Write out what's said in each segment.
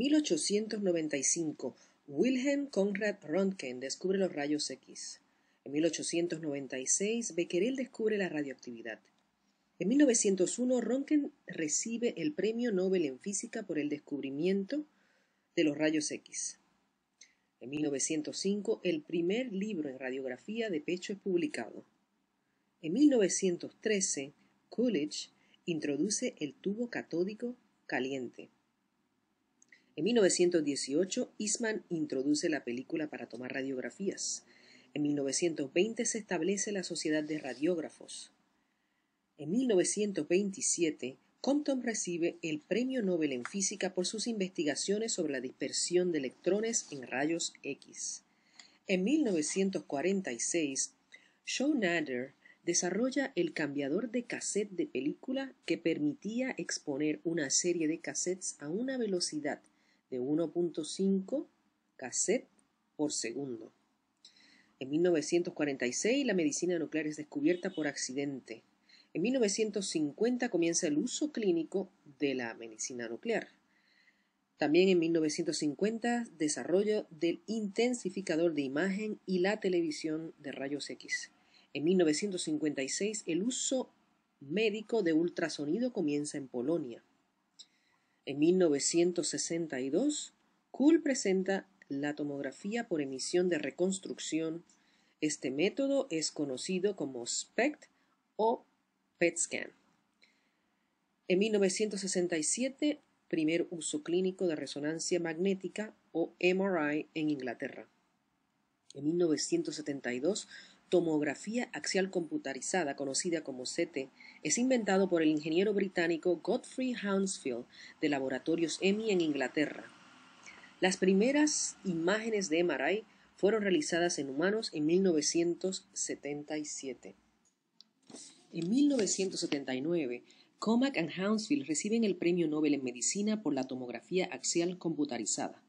1895, Wilhelm Conrad Röntgen descubre los rayos X. En 1896, Becquerel descubre la radioactividad. En 1901, Röntgen recibe el Premio Nobel en Física por el descubrimiento de los rayos X. En 1905, el primer libro en radiografía de pecho es publicado. En 1913, Coolidge introduce el tubo catódico caliente. En 1918, Eastman introduce la película para tomar radiografías. En 1920 se establece la Sociedad de Radiógrafos. En 1927, Compton recibe el Premio Nobel en Física por sus investigaciones sobre la dispersión de electrones en rayos X. En 1946, Shaw Nader desarrolla el cambiador de cassette de película que permitía exponer una serie de cassettes a una velocidad de 1.5 cassette por segundo. En 1946, la medicina nuclear es descubierta por accidente. En 1950 comienza el uso clínico de la medicina nuclear. También en 1950, desarrollo del intensificador de imagen y la televisión de rayos X. En 1956, el uso médico de ultrasonido comienza en Polonia. En 1962, Kuhl presenta la tomografía por emisión de reconstrucción. Este método es conocido como SPECT o PET scan. En 1967, primer uso clínico de resonancia magnética o MRI en Inglaterra. En 1972, tomografía axial computarizada, conocida como CT, es inventado por el ingeniero británico Godfrey Hounsfield de Laboratorios EMI en Inglaterra. Las primeras imágenes de MRI fueron realizadas en humanos en 1977. En 1979, Comack y Hounsfield reciben el Premio Nobel en Medicina por la tomografía axial computarizada.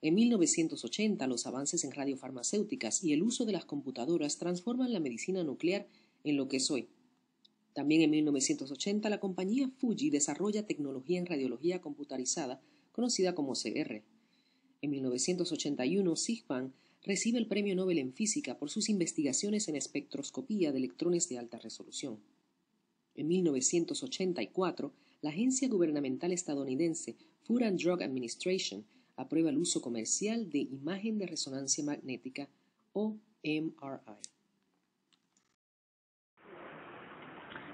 En 1980, los avances en radiofarmacéuticas y el uso de las computadoras transforman la medicina nuclear en lo que es hoy. También en 1980, la compañía Fuji desarrolla tecnología en radiología computarizada, conocida como CR. En 1981, Siegbahn recibe el Premio Nobel en Física por sus investigaciones en espectroscopía de electrones de alta resolución. En 1984, la agencia gubernamental estadounidense Food and Drug Administration aprueba el uso comercial de imagen de resonancia magnética o MRI.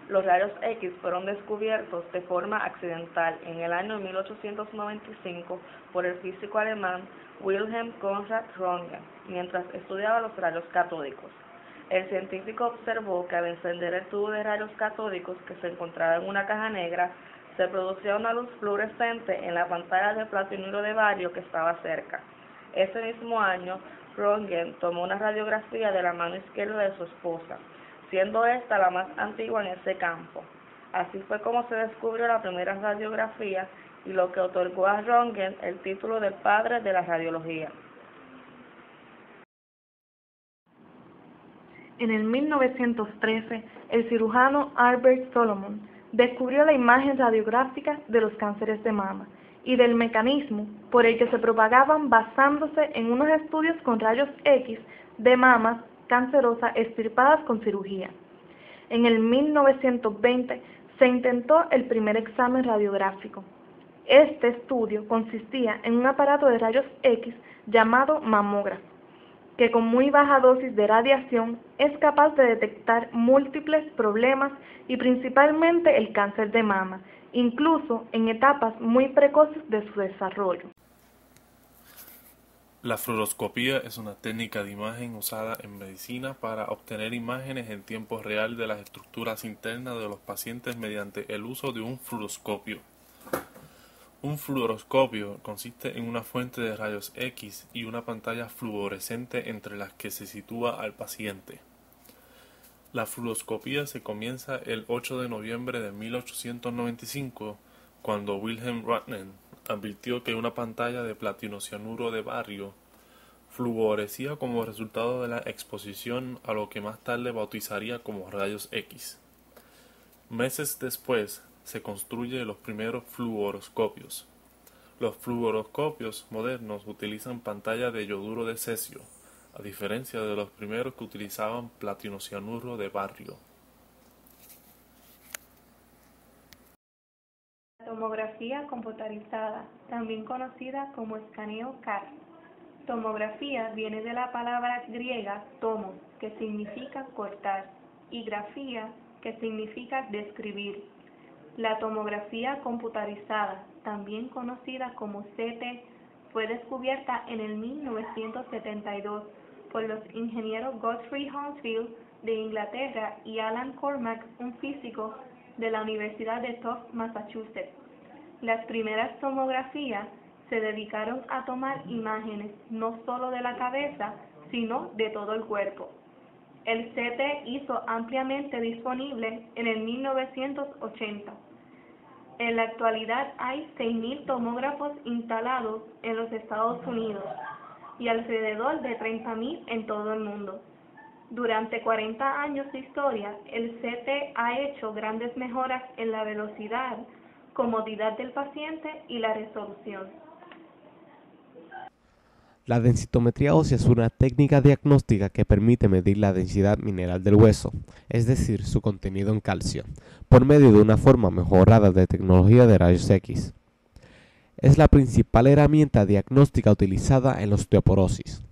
Los rayos X fueron descubiertos de forma accidental en el año 1895 por el físico alemán Wilhelm Conrad Röntgen, mientras estudiaba los rayos catódicos. El científico observó que al encender el tubo de rayos catódicos que se encontraba en una caja negra, se producía una luz fluorescente en la pantalla de platinuro de bario que estaba cerca. Ese mismo año, Röntgen tomó una radiografía de la mano izquierda de su esposa, siendo esta la más antigua en ese campo. Así fue como se descubrió la primera radiografía y lo que otorgó a Röntgen el título de padre de la radiología. En el 1913, el cirujano Albert Solomon descubrió la imagen radiográfica de los cánceres de mama y del mecanismo por el que se propagaban basándose en unos estudios con rayos X de mamas cancerosas extirpadas con cirugía. En el 1920 se intentó el primer examen radiográfico. Este estudio consistía en un aparato de rayos X llamado mamógrafo, que con muy baja dosis de radiación es capaz de detectar múltiples problemas y principalmente el cáncer de mama, incluso en etapas muy precoces de su desarrollo. La fluoroscopía es una técnica de imagen usada en medicina para obtener imágenes en tiempo real de las estructuras internas de los pacientes mediante el uso de un fluoroscopio. Un fluoroscopio consiste en una fuente de rayos X y una pantalla fluorescente entre las que se sitúa al paciente. La fluoroscopía se comienza el 8 de noviembre de 1895, cuando Wilhelm Röntgen advirtió que una pantalla de platinocianuro de bario fluorescía como resultado de la exposición a lo que más tarde bautizaría como rayos X. Meses después se construyen los primeros fluoroscopios. Los fluoroscopios modernos utilizan pantalla de yoduro de cesio, a diferencia de los primeros que utilizaban platinocianuro de bario. La tomografía computarizada, también conocida como escaneo CAT. Tomografía viene de la palabra griega tomos, que significa cortar, y grafía, que significa describir. La tomografía computarizada, también conocida como CT, fue descubierta en el 1972 por los ingenieros Godfrey Hounsfield de Inglaterra y Alan Cormack, un físico de la Universidad de Tufts, Massachusetts. Las primeras tomografías se dedicaron a tomar imágenes no solo de la cabeza, sino de todo el cuerpo. El CT hizo ampliamente disponible en el 1980. En la actualidad hay 6.000 tomógrafos instalados en los Estados Unidos y alrededor de 30.000 en todo el mundo. Durante 40 años de historia, el CT ha hecho grandes mejoras en la velocidad, comodidad del paciente y la resolución. La densitometría ósea es una técnica diagnóstica que permite medir la densidad mineral del hueso, es decir, su contenido en calcio, por medio de una forma mejorada de tecnología de rayos X. Es la principal herramienta diagnóstica utilizada en la osteoporosis.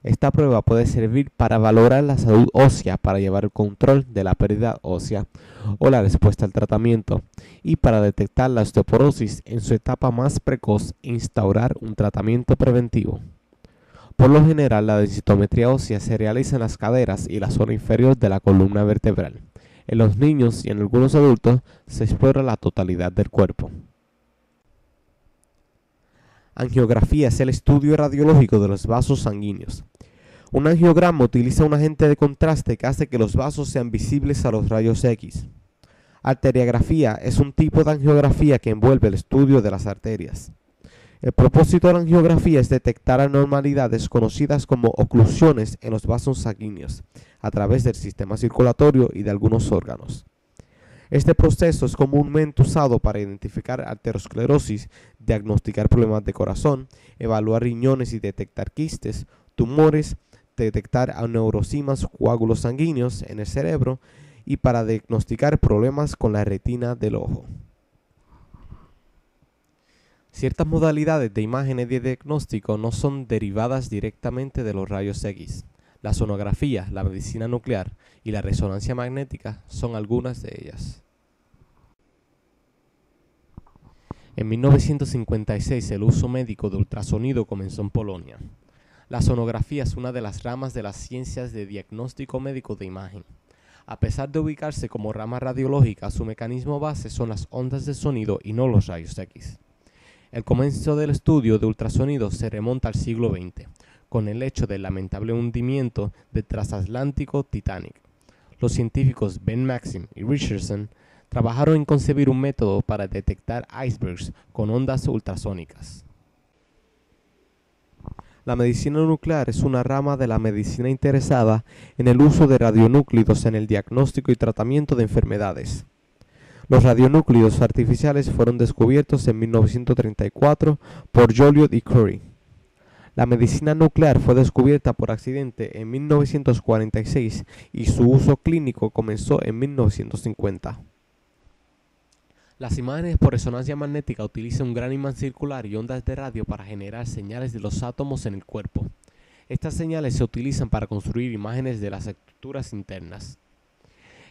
Esta prueba puede servir para valorar la salud ósea, para llevar el control de la pérdida ósea o la respuesta al tratamiento, y para detectar la osteoporosis en su etapa más precoz e instaurar un tratamiento preventivo. Por lo general, la densitometría ósea se realiza en las caderas y la zona inferior de la columna vertebral. En los niños y en algunos adultos se explora la totalidad del cuerpo. Angiografía es el estudio radiológico de los vasos sanguíneos. Un angiograma utiliza un agente de contraste que hace que los vasos sean visibles a los rayos X. Arteriografía es un tipo de angiografía que envuelve el estudio de las arterias. El propósito de la angiografía es detectar anormalidades conocidas como oclusiones en los vasos sanguíneos a través del sistema circulatorio y de algunos órganos. Este proceso es comúnmente usado para identificar arteriosclerosis, diagnosticar problemas de corazón, evaluar riñones y detectar quistes, tumores, detectar aneurismas, coágulos sanguíneos en el cerebro y para diagnosticar problemas con la retina del ojo. Ciertas modalidades de imágenes de diagnóstico no son derivadas directamente de los rayos X. La sonografía, la medicina nuclear y la resonancia magnética son algunas de ellas. En 1956 el uso médico de ultrasonido comenzó en Polonia. La sonografía es una de las ramas de las ciencias de diagnóstico médico de imagen. A pesar de ubicarse como rama radiológica, su mecanismo base son las ondas de sonido y no los rayos X. El comienzo del estudio de ultrasonido se remonta al siglo XX, con el hecho del lamentable hundimiento del transatlántico Titanic. Los científicos Ben Maxim y Richardson trabajaron en concebir un método para detectar icebergs con ondas ultrasónicas. La medicina nuclear es una rama de la medicina interesada en el uso de radionúclidos en el diagnóstico y tratamiento de enfermedades. Los radionúclidos artificiales fueron descubiertos en 1934 por Joliot y Curie. La medicina nuclear fue descubierta por accidente en 1946 y su uso clínico comenzó en 1950. Las imágenes por resonancia magnética utilizan un gran imán circular y ondas de radio para generar señales de los átomos en el cuerpo. Estas señales se utilizan para construir imágenes de las estructuras internas.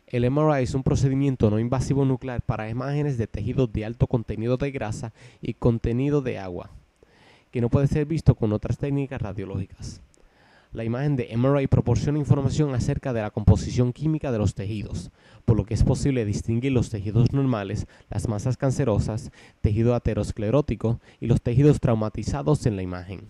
El MRI es un procedimiento no invasivo nuclear para imágenes de tejidos de alto contenido de grasa y contenido de agua, que no puede ser visto con otras técnicas radiológicas. La imagen de MRI proporciona información acerca de la composición química de los tejidos, por lo que es posible distinguir los tejidos normales, las masas cancerosas, tejido aterosclerótico y los tejidos traumatizados en la imagen.